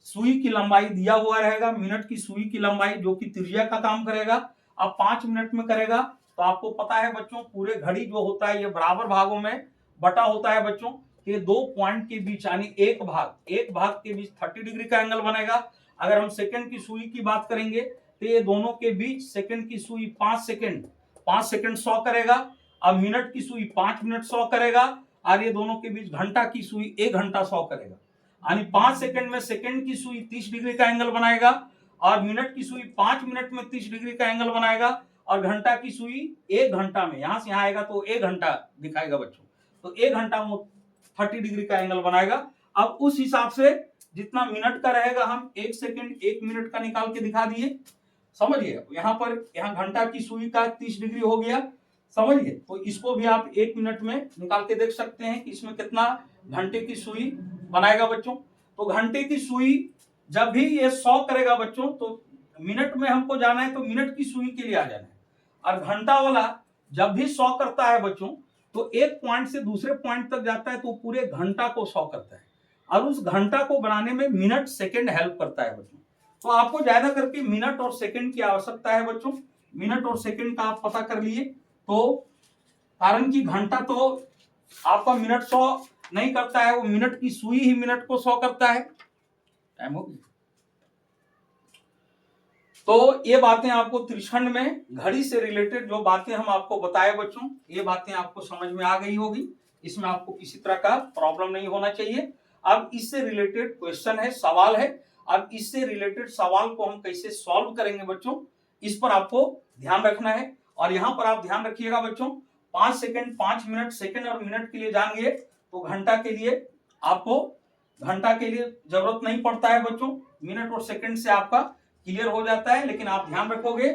सुई की लंबाई दिया हुआ रहेगा, मिनट की सुई की लंबाई जो कि त्रिज्या का काम करेगा। अब 5 मिनट में करेगा, तो आपको पता है बच्चों पूरे घड़ी जो होता है ये बराबर भागों में बटा होता है बच्चों, कि 2 पॉइंट के बीच यानी एक भाग के बीच 30 डिग्री का एंगल बनेगा। अगर हम सेकंड की सुई की बात करेंगे तो ये दोनों के बीच सेकंड की सुई 5 सेकंड 100 करेगा, अब मिनट की सुई 5 मिनट 100 करेगा, और ये दोनों के बीच घंटा की सुई 1 घंटा 100 करेगा, यानी 5 सेकंड में सेकंड की सुई 30 डिग्री का एंगल बनाएगा, और मिनट की सुई 5 मिनट में 30 डिग्री का एंगल बनाएगा, और घंटा की सुई 1 घंटा में यहां से यहां आएगा तो 1 घंटा दिखाएगा बच्चों, तो 1 घंटा में 30 डिग्री का एंगल बनाएगा। अब उस हिसाब से जितना मिनट का रहेगा हम 1 सेकंड 1 मिनट का निकाल के दिखा दिए, समझिए। यहाँ घंटा की सुई का 30 डिग्री हो गया, समझिए। तो इसको भी आप 1 मिनट में निकाल के देख सकते हैं कि इसमें कितना घंटे की सुई बनाएगा बच्चों। तो घंटे की सुई जब भी ये 100 करेगा बच्चों तो मिनट में हमको जाना है, तो मिनट की सुई के लिए आ जाना है। और घंटा वाला जब भी 100 करता है बच्चों तो एक पॉइंट से दूसरे पॉइंट तक जाता है, तो पूरे घंटा को 100 करता है। और उस घंटा को बनाने में मिनट सेकंड हेल्प करता है बच्चों। तो आपको ज्यादा करके मिनट और सेकंड की आवश्यकता है बच्चों। मिनट और सेकंड का आप पता कर लिए, तो कारण कि घंटा तो आपका मिनट 100 नहीं करता है, वो मिनट की सुई ही मिनट को 100 करता है। टाइम हो गया। तो ये बातें आपको त्रिखंड में घड़ी से रिलेटेड जो बातें हम आपको बताए बच्चों, ये बातें आपको समझ में आ गई होगी। इसमें आपको किसी तरह का प्रॉब्लम नहीं होना चाहिए। अब इससे रिलेटेड क्वेश्चन है, सवाल है। अब इससे रिलेटेड सवाल को हम कैसे सॉल्व करेंगे बच्चों, इस पर आपको ध्यान रखना है। और यहां पर आप ध्यान रखिएगा बच्चों, 5 सेकंड, 5 मिनट, सेकंड और मिनट के लिए जान गए तो घंटा के लिए आपको घंटा के लिए जरूरत नहीं पड़ता है बच्चों। मिनट और सेकंड से आपका क्लियर हो जाता है। लेकिन आप ध्यान रखोगे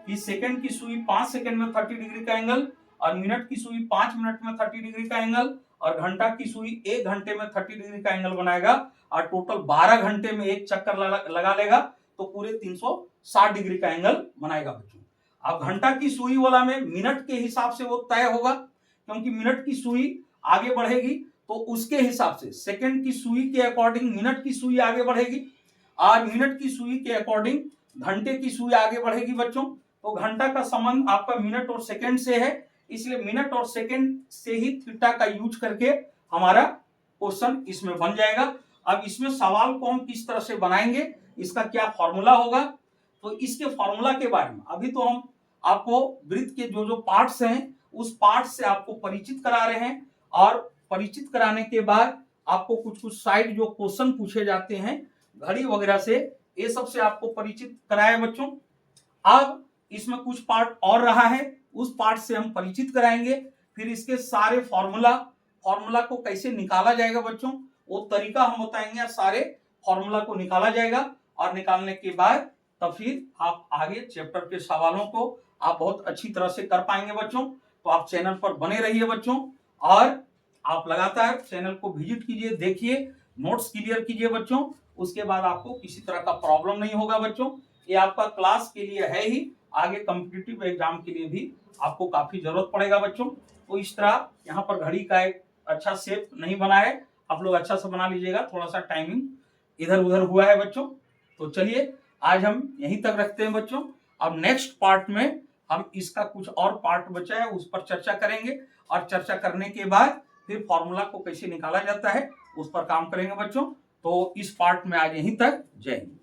कि सेकंड की सुई 5 सेकंड में 30 डिग्री का एंगल, और मिनट की सुई 5 मिनट में 30 डिग्री का एंगल, और घंटा की सुई 1 घंटे में 30 डिग्री का एंगल बनाएगा, और टोटल 12 घंटे में एक चक्कर लगा लेगा, तो पूरे 360 डिग्री का एंगल बनाएगा बच्चों। अब घंटा की सुई वाला में मिनट के हिसाब से वो तय होगा, क्योंकि मिनट की सुई आगे बढ़ेगी, तो उसके हिसाब से सेकंड की सुई के अकॉर्डिंग मिनट की सुई आगे बढ़ेगी, और मिनट की सुई के अकॉर्डिंग घंटे की सुई आगे बढ़ेगी बच्चों। तो घंटा का संबंध आपका मिनट और सेकंड से है, इसलिए मिनट और सेकंड से ही थीटा का यूज करके हमारा क्वेश्चन इसमें बन जाएगा। अब इसमें सवाल को हम किस तरह से बनाएंगे, इसका क्या फॉर्मूला होगा, तो इसके फॉर्मूला के बारे में अभी तो हम आपको वृत्त के जो जो पार्ट्स हैं उस पार्ट से आपको परिचित करा रहे हैं। और परिचित कराने के बाद आपको कुछ कुछ साइड जो क्वेश्चन पूछे जाते हैं घड़ी वगैरह से, ये सब से आपको परिचित कराए बच्चों। अब इसमें कुछ पार्ट और रहा है, उस पार्ट से हम परिचित कराएंगे। फिर इसके सारे फॉर्मूला को कैसे निकाला जाएगा बच्चों, वो तरीका हम बताएंगे। सारे फॉर्मूला को निकाला जाएगा, और निकालने के बाद तब फिर आप आगे चैप्टर के सवालों को आप बहुत अच्छी तरह से कर पाएंगे बच्चों। तो आप चैनल पर बने रहिए बच्चों, और आप लगातार चैनल को विजिट कीजिए, देखिए, नोट्स क्लियर कीजिए बच्चों। उसके बाद आपको किसी तरह का प्रॉब्लम नहीं होगा बच्चों। ये आपका क्लास के लिए है ही, आगे कॉम्पिटिटिव एग्जाम के लिए भी आपको काफी जरूरत पड़ेगा बच्चों। तो इस तरह यहाँ पर घड़ी का एक अच्छा शेप नहीं बना है, आप लोग अच्छा से बना लीजिएगा। थोड़ा सा टाइमिंग इधर उधर हुआ है बच्चों। तो चलिए आज हम यहीं तक रखते हैं बच्चों। अब नेक्स्ट पार्ट में हम इसका कुछ और पार्ट बचा है उस पर चर्चा करेंगे, और चर्चा करने के बाद फिर फॉर्मूला को कैसे निकाला जाता है उस पर काम करेंगे बच्चों। तो इस पार्ट में आज यहीं तक, जय हिंद।